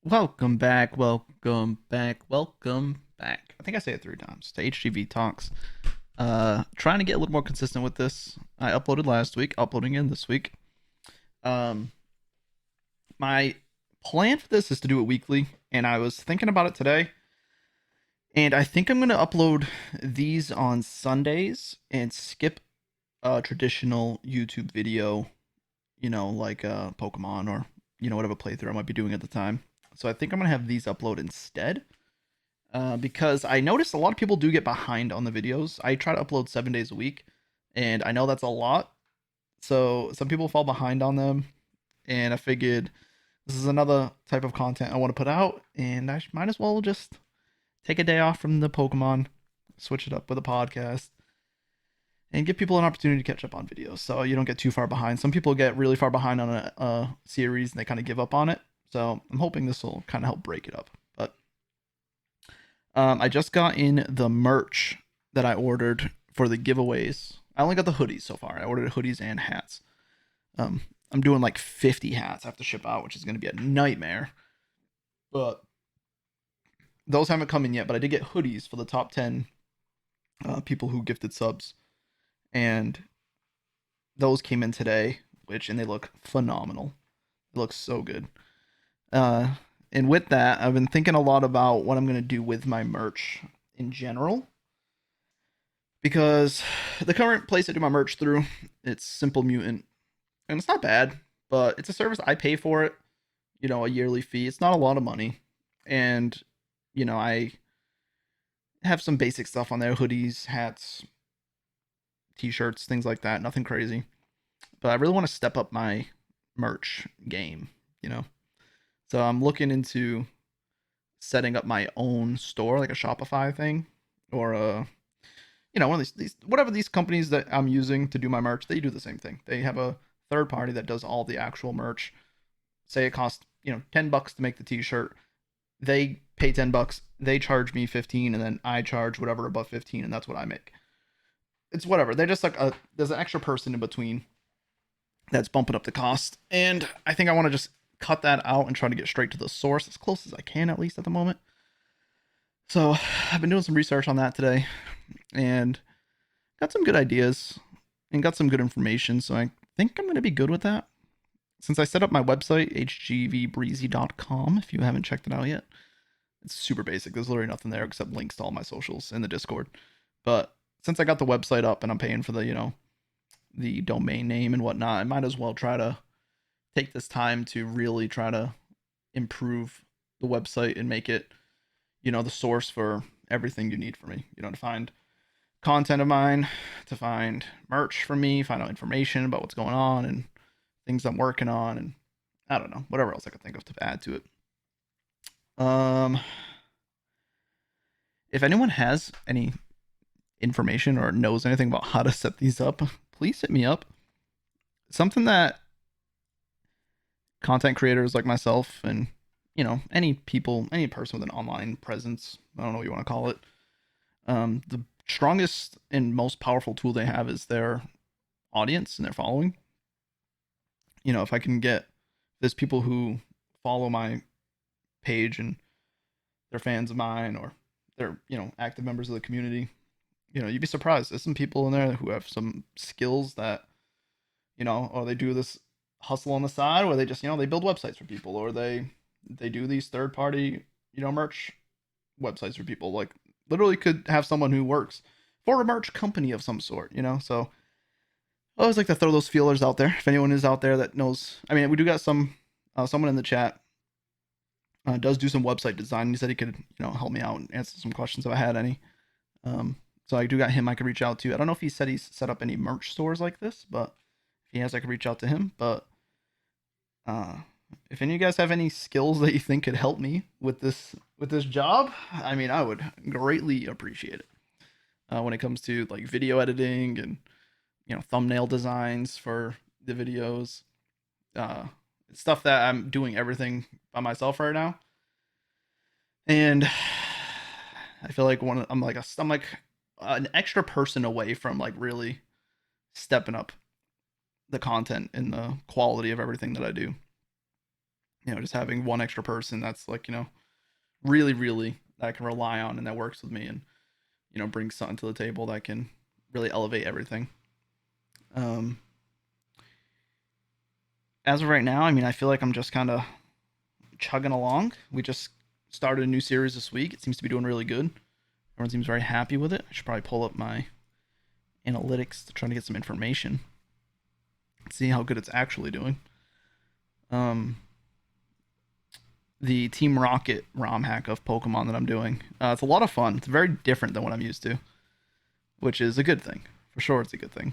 Welcome back, welcome back, welcome back. I think I say it 3 times to HGVtalks. Trying to get a little more consistent with this. I uploaded last week, uploading in this week. Um, my plan for this is to do it weekly, and I was thinking about it today, and I think I'm gonna upload these on Sundays and skip a traditional YouTube video, like Pokemon or whatever playthrough I might be doing at the time. So I think I'm gonna have these upload instead. Because I noticed a lot of people do get behind on the videos. I try to upload 7 days a week, and I know that's a lot. So some people fall behind on them, and I figured this is another type of content I want to put out, and I might as well just take a day off from the Pokemon, switch it up with a podcast, and give people an opportunity to catch up on videos so you don't get too far behind. Some people get really far behind on a series and they kind of give up on it. So I'm hoping this will kind of help break it up. But I just got in the merch that I ordered for the giveaways. I only got the hoodies so far. I ordered hoodies and hats. Um, I'm doing like 50 hats I have to ship out, which is going to be a nightmare. But those haven't come in yet. But I did get hoodies for the top 10 people who gifted subs, and those came in today, and they look phenomenal. It looks so good. Uh, and with that, I've been thinking a lot about what I'm going to do with my merch in general, because the current place I do my merch through, it's Simple Mutant, and it's not bad, but it's a service I pay for it, a yearly fee. It's not a lot of money, and I have some basic stuff on there: hoodies, hats, t-shirts, things like that. Nothing crazy, but I really want to step up my merch game, you know. So I'm looking into setting up my own store, like a Shopify thing, or one of these whatever these companies that I'm using to do my merch, they do the same thing. They have a third party that does all the actual merch. Say it costs $10 to make the T-shirt, they pay $10, they charge me 15, and then I charge whatever above 15, and that's what I make. It's whatever. They're just like there's an extra person in between that's bumping up the cost, and I think I want to just cut that out and try to get straight to the source as close as I can, at least at the moment. So I've been doing some research on that today, and got some good ideas and got some good information. So I think I'm going to be good with that. Since I set up my website, hgvbreezy.com, if you haven't checked it out yet, it's super basic. There's literally nothing there except links to all my socials in the Discord. But since I got the website up and I'm paying for the domain name and whatnot, I might as well try to take this time to really try to improve the website and make it, the source for everything you need for me. To find content of mine, to find merch for me, find out information about what's going on and things I'm working on, and I don't know, whatever else I could think of to add to it. Um, if anyone has any information or knows anything about how to set these up, please hit me up. Something that content creators like myself and any person with an online presence, I don't know what you want to call it, the strongest and most powerful tool they have is their audience and their following. If I can get there's people who follow my page and they're fans of mine, or they're active members of the community, you'd be surprised. There's some people in there who have some skills that or they do this hustle on the side, or they just they build websites for people, or they do these third party merch websites for people. Like, literally could have someone who works for a merch company of some sort. So I always like to throw those feelers out there. If anyone is out there that knows, I mean, we do got someone in the chat does do some website design. He said he could help me out and answer some questions if I had any. So I do got him I could reach out to. I don't know if he said he's set up any merch stores like this, but if he has, I could reach out to him. But uh, if any of you guys have any skills that you think could help me with this job, I mean, I would greatly appreciate it. When it comes to like video editing and thumbnail designs for the videos, uh, stuff that I'm doing everything by myself right now, and I feel like I'm like an extra person away from like really stepping up the content and the quality of everything that I do. just having one extra person that's like, really, really that I can rely on and that works with me and, brings something to the table that can really elevate everything. Um, as of right now, I mean, I feel like I'm just kind of chugging along. We just started a new series this week. It seems to be doing really good. Everyone seems very happy with it. I should probably pull up my analytics to try to get some information, see how good it's actually doing. Um, the Team Rocket ROM hack of Pokemon that I'm doing. It's a lot of fun. It's very different than what I'm used to, which is a good thing. For sure, it's a good thing.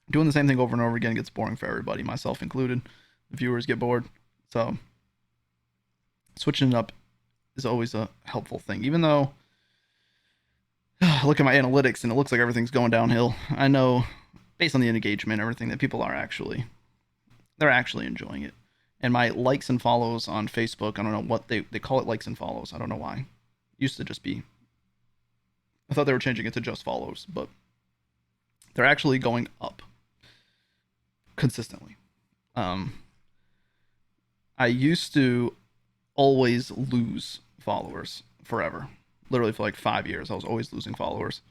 Doing the same thing over and over again gets boring for everybody, myself included. The viewers get bored. So, switching it up is always a helpful thing. Even though I look at my analytics and it looks like everything's going downhill, I know based on the engagement and everything that people are they're actually enjoying it. And my likes and follows on Facebook, I don't know what they call it, likes and follows. I don't know why. It used to just be, I thought they were changing it to just follows, but they're actually going up consistently. I used to always lose followers forever. Literally for like 5 years, I was always losing followers,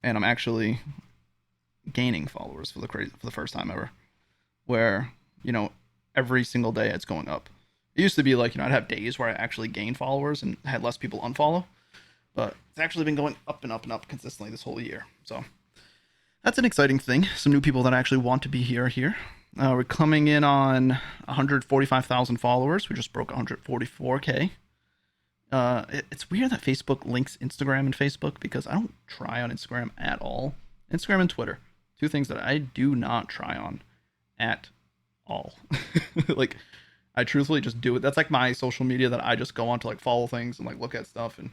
and I'm actually gaining followers for the first time ever. Where every single day it's going up. It used to be like I'd have days where I actually gained followers and had less people unfollow, but it's actually been going up and up and up consistently this whole year. So that's an exciting thing. Some new people that actually want to be here. We're coming in on 145,000 followers. We just broke 144K. It's weird that Facebook links Instagram and Facebook because I don't try on Instagram at all. Instagram and Twitter, two things that I do not try on at all. Like, I truthfully just do it. That's like my social media that I just go on to like follow things and like look at stuff. And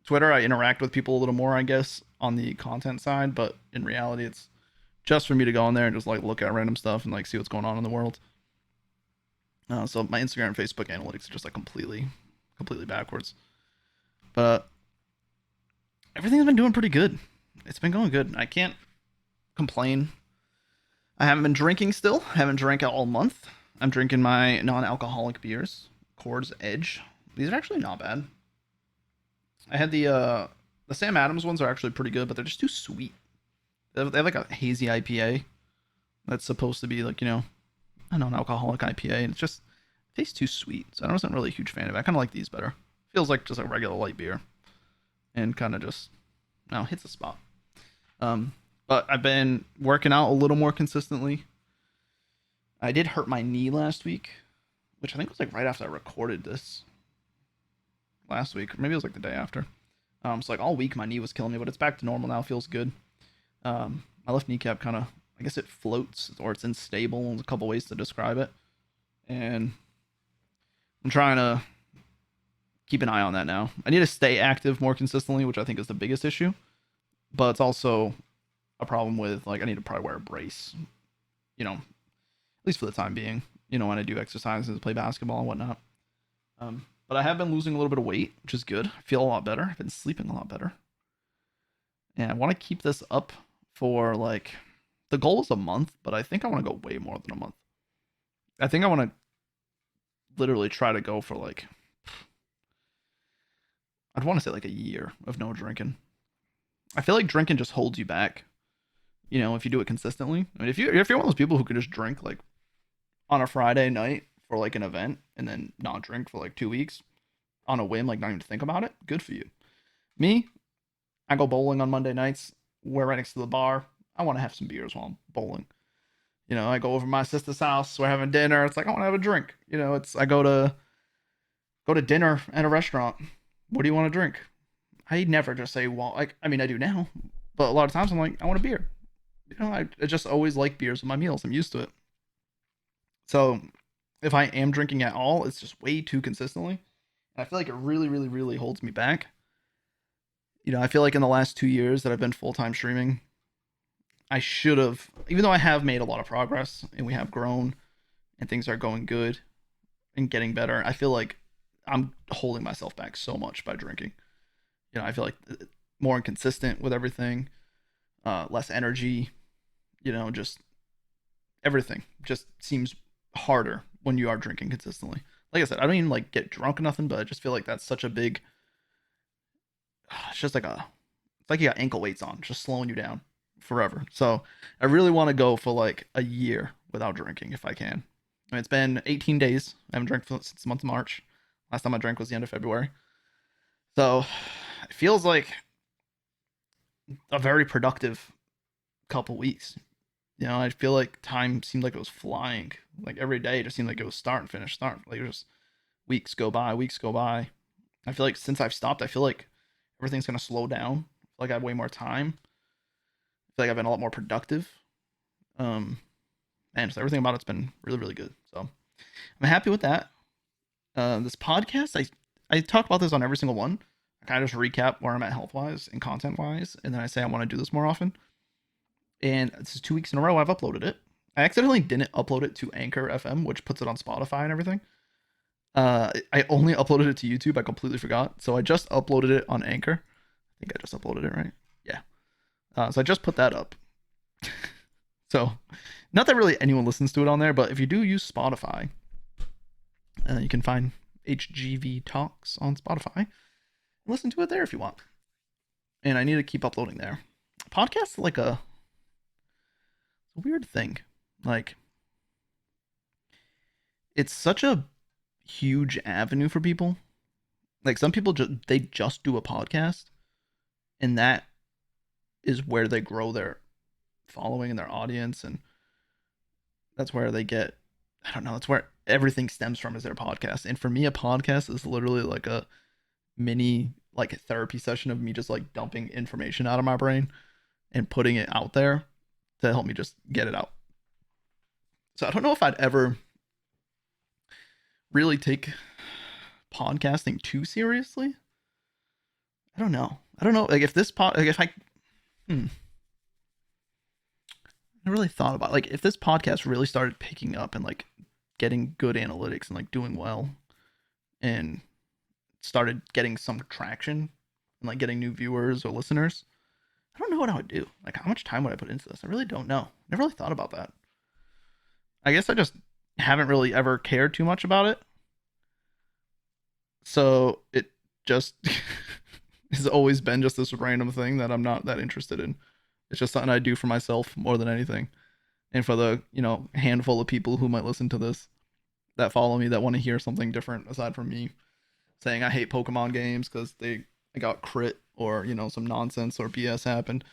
Twitter, I interact with people a little more, I guess, on the content side, but in reality, it's just for me to go on there and just like look at random stuff and like see what's going on in the world. So my Instagram and Facebook analytics are just like completely backwards. But everything's been doing pretty good. It's been going good. I can't complain. I haven't been drinking still. I haven't drank all month. I'm drinking my non-alcoholic beers. Coors Edge. These are actually not bad. I had the Sam Adams ones are actually pretty good, but they're just too sweet. They have like a hazy IPA that's supposed to be like, a non-alcoholic IPA, and it tastes too sweet. So I wasn't really a huge fan of it. I kind of like these better. Feels like just a regular light beer, and kind of just, hits the spot. But I've been working out a little more consistently. I did hurt my knee last week, which I think was like right after I recorded this last week, or maybe it was like the day after. So like all week my knee was killing me, but it's back to normal now. It feels good. My left kneecap kind of, I guess it floats or it's unstable. There's a couple ways to describe it, and I'm trying to keep an eye on that now. I need to stay active more consistently, which I think is the biggest issue. But it's also a problem with like I need to probably wear a brace, at least for the time being. When I do exercises, play basketball and whatnot. But I have been losing a little bit of weight, which is good. I feel a lot better. I've been sleeping a lot better. And I want to keep this up for like, the goal is a month, but I think I want to go way more than a month. I think I want to literally try to go for like, I'd want to say like a year of no drinking. I feel like drinking just holds you back. If you do it consistently. I mean, if you're one of those people who could just drink like on a Friday night for like an event and then not drink for like 2 weeks on a whim, like not even think about it, good for you. Me, I go bowling on Monday nights. We're right next to the bar. I want to have some beers while I'm bowling. I go over to my sister's house. We're having dinner. It's like I want to have a drink. I go to dinner at a restaurant. What do you want to drink? I never just say, well, like I mean, I do now, but a lot of times I'm like, I want a beer. I just always like beers with my meals. I'm used to it. So if I am drinking at all, it's just way too consistently. And I feel like it really, really, really holds me back. I feel like in the last 2 years that I've been full time streaming, I should have, even though I have made a lot of progress and we have grown and things are going good and getting better, I feel like I'm holding myself back so much by drinking. I feel like more inconsistent with everything, less energy, just everything just seems harder when you are drinking consistently. Like I said, I don't even like get drunk or nothing, but I just feel like that's such a big. It's just like it's like you got ankle weights on, just slowing you down forever. So I really want to go for like a year without drinking if I can. I mean, it's been 18 days. I haven't drank since the month of March. Last time I drank was the end of February. So it feels like a very productive couple weeks. You know, I feel like time seemed like it was flying. Like every day it just seemed like it was start and finish, start. Like it was just weeks go by, weeks go by. I feel like since I've stopped, I feel like everything's gonna slow down. Like I have way more time. I feel like I've been a lot more productive. Um, and just everything about it's been really, really good. So I'm happy with that. This podcast, I talk about this on every single one. I kind of just recap where I'm at health wise and content wise, and then I say I want to do this more often. And this is 2 weeks in a row I've uploaded it. I accidentally didn't upload it to Anchor FM, which puts it on Spotify and everything. I only uploaded it to YouTube. I completely forgot, so I just uploaded it on Anchor. I think I just uploaded it, right? Yeah. So I just put that up. So, not that really anyone listens to it on there, but if you do use Spotify, you can find HGVtalks on Spotify. Listen to it there if you want. And I need to keep uploading there. Podcasts like a weird thing. Like, it's such a huge avenue for people. Like some people they just do a podcast, and that is where they grow their following and their audience, and that's where they get. I don't know. That's where everything stems from is their podcast. And for me, a podcast is literally like a mini like a therapy session of me just like dumping information out of my brain and putting it out there to help me just get it out. So I don't know if I'd ever really take podcasting too seriously. I don't know. I don't know. Like if this like if hmm, I really thought about like if this podcast really started picking up and like getting good analytics and like doing well and started getting some traction and like getting new viewers or listeners, I don't know what I would do. Like how much time would I put into this? I really don't know. Never really thought about that. I guess I just haven't really ever cared too much about it. So it just has always been just this random thing that I'm not that interested in. It's just something I do for myself more than anything. And for the, handful of people who might listen to this that follow me that want to hear something different aside from me saying I hate Pokemon games because I got crit or, some nonsense or BS happened.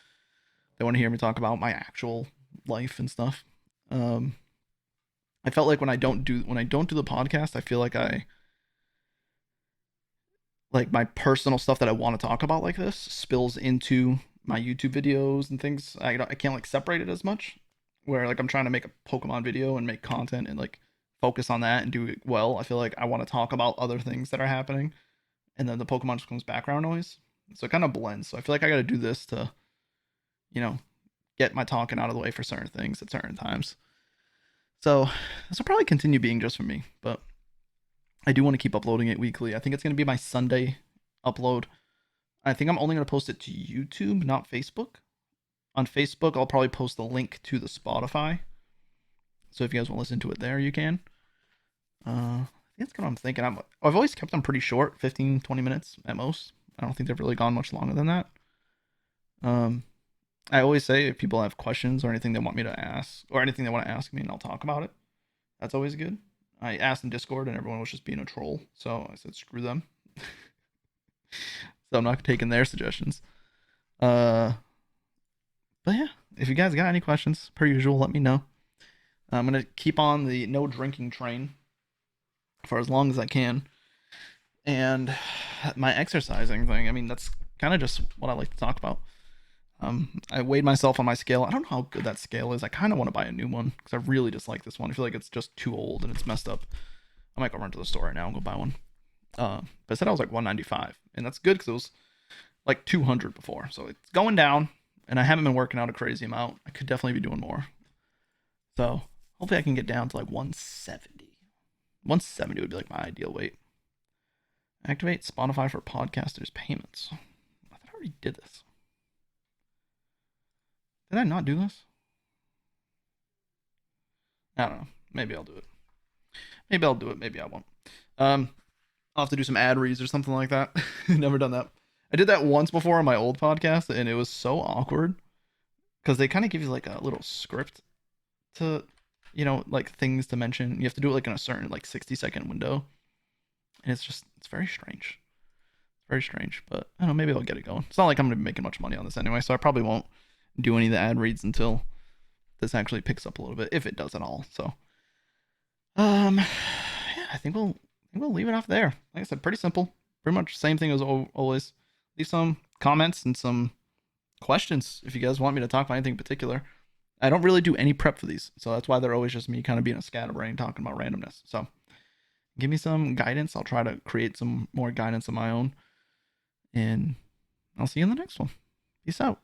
They want to hear me talk about my actual life and stuff. I felt like when I don't do the podcast, I feel like my personal stuff that I want to talk about like this spills into my YouTube videos and things. I can't like separate it as much. Where like I'm trying to make a Pokemon video and make content and like focus on that and do it well. I feel like I want to talk about other things that are happening, and then the Pokemon just becomes background noise. So it kind of blends. So I feel like I got to do this to, you know, get my talking out of the way for certain things at certain times. So this will probably continue being just for me, but I do want to keep uploading it weekly. I think it's going to be my Sunday upload. I think I'm only going to post it to YouTube, not Facebook. On Facebook, I'll probably post the link to the Spotify. So if you guys want to listen to it there, you can. I think that's kind of what I'm thinking. I've always kept them pretty short, 15, 20 minutes at most. I don't think they've really gone much longer than that. I always say if people have questions or anything they want me to ask, or anything they want to ask me, and I'll talk about it. That's always good. I asked in Discord and everyone was just being a troll, so I said screw them. So I'm not taking their suggestions. But yeah, if you guys got any questions, per usual, let me know. I'm gonna keep on the no drinking train for as long as I can. And my exercising thing, I mean, that's kind of just what I like to talk about. I weighed myself on my scale. I don't know how good that scale is. I kind of want to buy a new one because I really dislike this one. I feel like it's just too old and it's messed up. I might go run to the store right now and go buy one. But I said I was like 195, and that's good because it was like 200 before. So it's going down, and I haven't been working out a crazy amount. I could definitely be doing more. So hopefully I can get down to like 170. 170 would be like my ideal weight. Activate Spotify for podcasters payments. I thought I already did this. Did I not do this? I don't know. Maybe I'll do it. Maybe I'll do it. Maybe I won't. I'll have to do some ad reads or something like that. Never done that. I did that once before on my old podcast, and it was so awkward because they kind of give you like a little script to, like things to mention. You have to do it like in a certain like 60-second window, and it's very strange. It's very strange, but I don't know. Maybe I'll get it going. It's not like I'm gonna be making much money on this anyway, so I probably won't do any of the ad reads until this actually picks up a little bit, if it does at all. So, yeah, I think we'll leave it off there. Like I said, pretty simple. Pretty much same thing as always. Leave some comments and some questions if you guys want me to talk about anything in particular. I don't really do any prep for these, so that's why they're always just me kind of being a scatterbrain talking about randomness. So give me some guidance. I'll try to create some more guidance of my own, and I'll see you in the next one. Peace out.